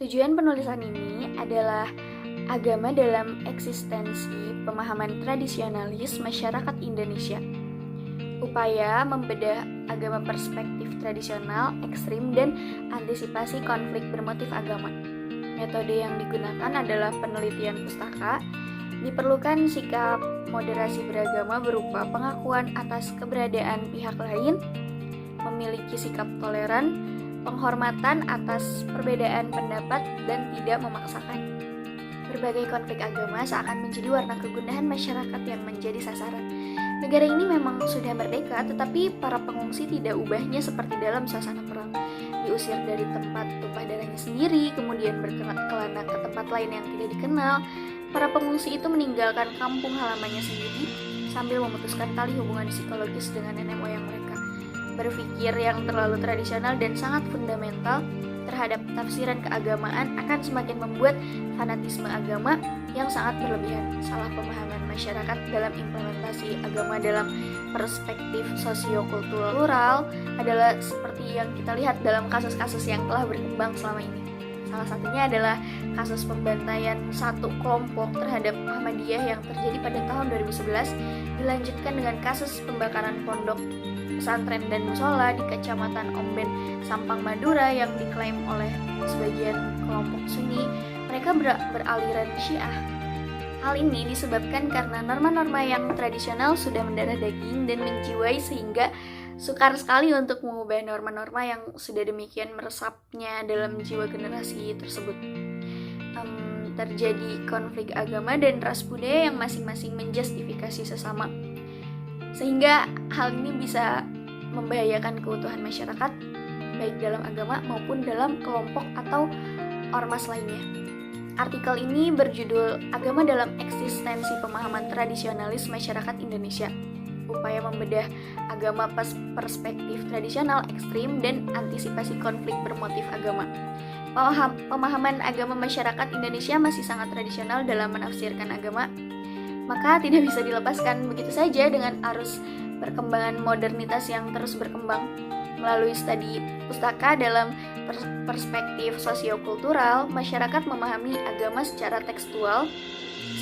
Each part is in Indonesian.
Tujuan penulisan ini adalah agama dalam eksistensi pemahaman tradisionalis masyarakat Indonesia. Upaya membedah agama perspektif tradisional, ekstrim, dan antisipasi konflik bermotif agama. Metode yang digunakan adalah penelitian pustaka. Diperlukan sikap moderasi beragama berupa pengakuan atas keberadaan pihak lain, memiliki sikap toleran, penghormatan atas perbedaan pendapat, dan tidak memaksakan. Berbagai konflik agama seakan menjadi warna kegundahan masyarakat yang menjadi sasaran. Negara ini memang sudah merdeka, tetapi para pengungsi tidak ubahnya seperti dalam suasana perang. Diusir dari tempat tumpah darahnya sendiri, kemudian berkelana ke tempat lain yang tidak dikenal. Para pengungsi itu meninggalkan kampung halamannya sendiri sambil memutuskan tali hubungan psikologis dengan nenek moyang mereka. Berpikir yang terlalu tradisional dan sangat fundamental terhadap tafsiran keagamaan akan semakin membuat fanatisme agama yang sangat berlebihan. Salah pemahaman masyarakat dalam implementasi agama dalam perspektif sosiokultural adalah seperti yang kita lihat dalam kasus-kasus yang telah berkembang selama ini. Salah satunya adalah kasus pembantaian satu kelompok terhadap Muhammadiyah yang terjadi pada tahun 2011, dilanjutkan dengan kasus pembakaran pondok pesantren dan musola di Kecamatan Omben, Sampang, Madura yang diklaim oleh sebagian kelompok Sunni mereka beraliran Syiah. Hal ini disebabkan karena norma-norma yang tradisional sudah mendarah daging dan menjiwai sehingga sukar sekali untuk mengubah norma-norma yang sudah demikian meresapnya dalam jiwa generasi tersebut. Terjadi konflik agama dan ras budaya yang masing-masing menjustifikasi sesama, sehingga hal ini bisa membahayakan keutuhan masyarakat baik dalam agama maupun dalam kelompok atau ormas lainnya. Artikel ini berjudul Agama dalam Eksistensi Pemahaman Tradisionalis Masyarakat Indonesia. Upaya membedah agama perspektif tradisional, ekstrim, dan antisipasi konflik bermotif agama. Pemahaman agama masyarakat Indonesia masih sangat tradisional dalam menafsirkan agama, maka tidak bisa dilepaskan begitu saja dengan arus perkembangan modernitas yang terus berkembang. Melalui studi pustaka dalam perspektif sosiokultural, masyarakat memahami agama secara tekstual,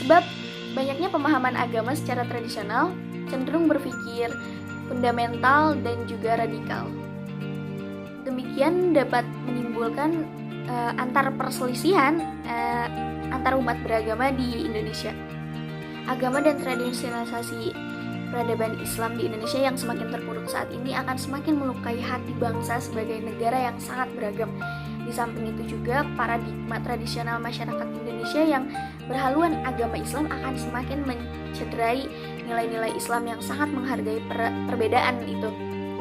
sebab banyaknya pemahaman agama secara tradisional cenderung berpikir fundamental dan juga radikal. Demikian dapat menimbulkan antar perselisihan antar umat beragama di Indonesia. Agama dan tradisionalisasi peradaban Islam di Indonesia yang semakin terpuruk saat ini akan semakin melukai hati bangsa sebagai negara yang sangat beragam. Di samping itu juga paradigma tradisional masyarakat Indonesia yang berhaluan agama Islam akan semakin mencederai nilai-nilai Islam yang sangat menghargai perbedaan itu.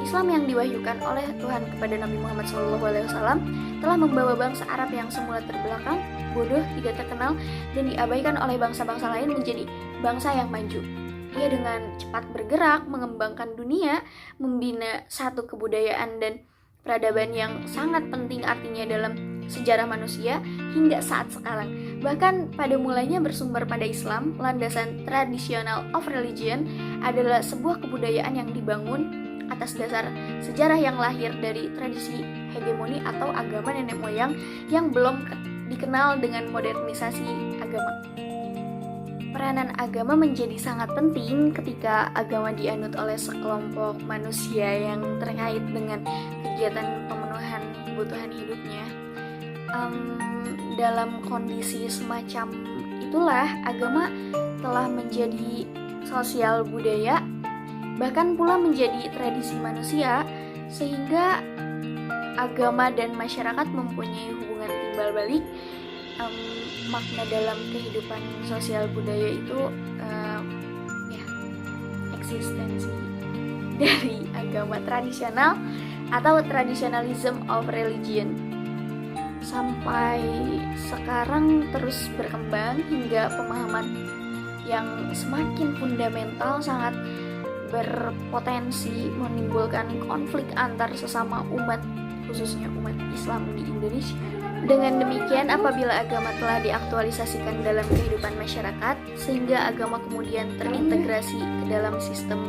Islam yang diwahyukan oleh Tuhan kepada Nabi Muhammad SAW telah membawa bangsa Arab yang semula terbelakang, bodoh, tidak terkenal, dan diabaikan oleh bangsa-bangsa lain menjadi bangsa yang maju. Ia dengan cepat bergerak, mengembangkan dunia, membina satu kebudayaan dan peradaban yang sangat penting artinya dalam sejarah manusia hingga saat sekarang. Bahkan pada mulanya bersumber pada Islam, landasan traditional of religion adalah sebuah kebudayaan yang dibangun atas dasar sejarah yang lahir dari tradisi hegemoni atau agama nenek moyang yang belum dikenal dengan modernisasi agama. Peranan agama menjadi sangat penting ketika agama dianut oleh sekelompok manusia yang terkait dengan kegiatan pemenuhan kebutuhan hidupnya. Dalam kondisi semacam itulah agama telah menjadi sosial budaya, bahkan pula menjadi tradisi manusia, sehingga agama dan masyarakat mempunyai hubungan timbal balik. Makna dalam kehidupan sosial budaya itu eksistensi dari agama tradisional atau traditionalism of religion sampai sekarang terus berkembang hingga pemahaman yang semakin fundamental sangat berpotensi menimbulkan konflik antar sesama umat, khususnya umat Islam di Indonesia. Dengan demikian, apabila agama telah diaktualisasikan dalam kehidupan masyarakat, sehingga agama kemudian terintegrasi ke dalam sistem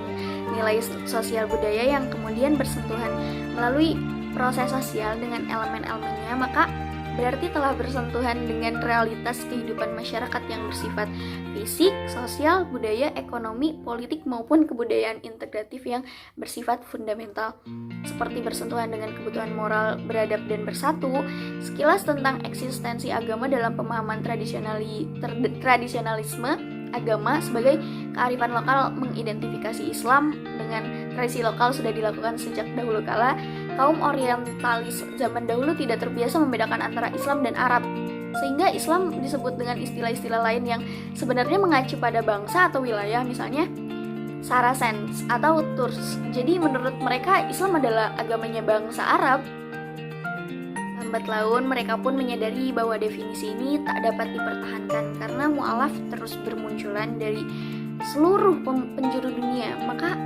nilai sosial budaya yang kemudian bersentuhan melalui proses sosial dengan elemen-elemennya, maka berarti telah bersentuhan dengan realitas kehidupan masyarakat yang bersifat fisik, sosial, budaya, ekonomi, politik, maupun kebudayaan integratif yang bersifat fundamental, seperti bersentuhan dengan kebutuhan moral, beradab, dan bersatu. Sekilas tentang eksistensi agama dalam pemahaman tradisionalisme agama sebagai kearifan lokal mengidentifikasi Islam dengan tradisi lokal sudah dilakukan sejak dahulu kala. Kaum orientalis zaman dahulu tidak terbiasa membedakan antara Islam dan Arab, sehingga Islam disebut dengan istilah-istilah lain yang sebenarnya mengacu pada bangsa atau wilayah, misalnya Saracens atau Turks. Jadi menurut mereka Islam adalah agamanya bangsa Arab. Lambat laun mereka pun menyadari bahwa definisi ini tak dapat dipertahankan karena mu'alaf terus bermunculan dari seluruh penjuru dunia. Maka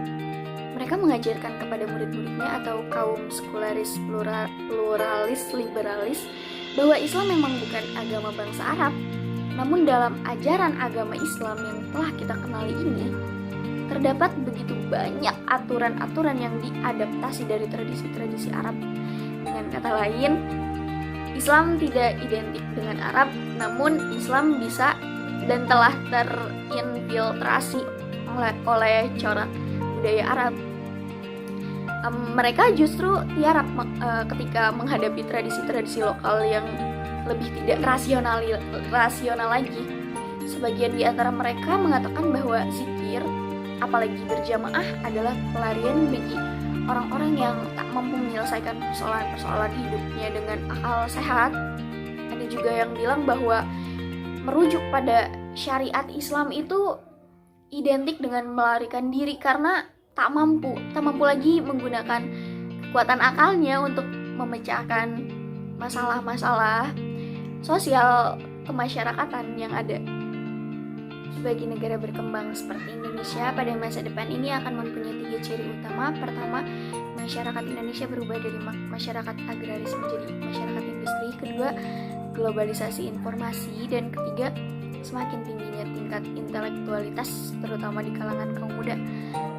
mereka mengajarkan kepada murid-muridnya atau kaum sekularis pluralis liberalis bahwa Islam memang bukan agama bangsa Arab. Namun dalam ajaran agama Islam yang telah kita kenali ini terdapat begitu banyak aturan-aturan yang diadaptasi dari tradisi-tradisi Arab. Dengan kata lain, Islam tidak identik dengan Arab, namun Islam bisa dan telah terinfiltrasi oleh corak budaya Arab. Mereka justru tiarap ketika menghadapi tradisi-tradisi lokal yang lebih tidak rasional lagi. Sebagian di antara mereka mengatakan bahwa zikir, apalagi berjamaah, adalah pelarian bagi orang-orang yang tak mampu menyelesaikan persoalan-persoalan hidupnya dengan akal sehat. Ada juga yang bilang bahwa merujuk pada syariat Islam itu identik dengan melarikan diri karena tak mampu lagi menggunakan kekuatan akalnya untuk memecahkan masalah-masalah sosial kemasyarakatan yang ada. Bagi negara berkembang seperti Indonesia, pada masa depan ini akan mempunyai 3 ciri utama. Pertama, masyarakat Indonesia berubah dari masyarakat agraris menjadi masyarakat industri. Kedua, globalisasi informasi. Dan ketiga, semakin tingginya tingkat intelektualitas, terutama di kalangan kaum muda.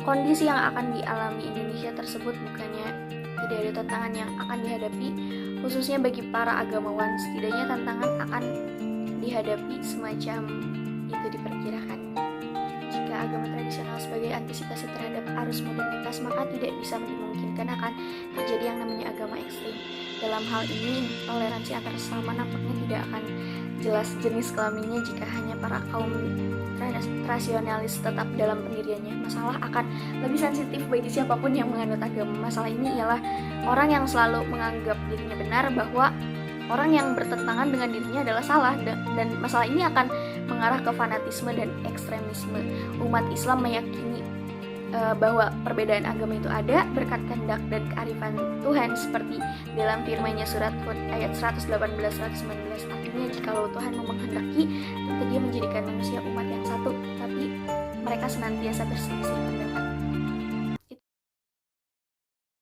Kondisi yang akan dialami Indonesia tersebut bukannya tidak ada tantangan yang akan dihadapi, khususnya bagi para agamawan. Setidaknya tantangan akan dihadapi semacam itu diperkirakan. Jika agama tradisional sebagai antisipasi terhadap arus modernitas, maka tidak bisa dimungkinkan akan terjadi yang namanya agama ekstrim. Dalam hal ini, toleransi antar sesama nampaknya tidak akan jelas jenis kelaminnya jika hanya para kaum rasionalis tetap dalam pendiriannya. Masalah akan lebih sensitif bagi siapapun yang menganut agama. Masalah ini ialah orang yang selalu menganggap dirinya benar, bahwa orang yang bertentangan dengan dirinya adalah salah, dan masalah ini akan mengarah ke fanatisme dan ekstremisme. Umat Islam meyakini bahwa perbedaan agama itu ada berkat kehendak dan kearifan Tuhan, seperti dalam firman-Nya surat Hud ayat 118-119. Artinya, jikalau Tuhan menghendaki, tentu Dia menjadikan manusia umat yang satu, tapi mereka senantiasa berselisih pendapat.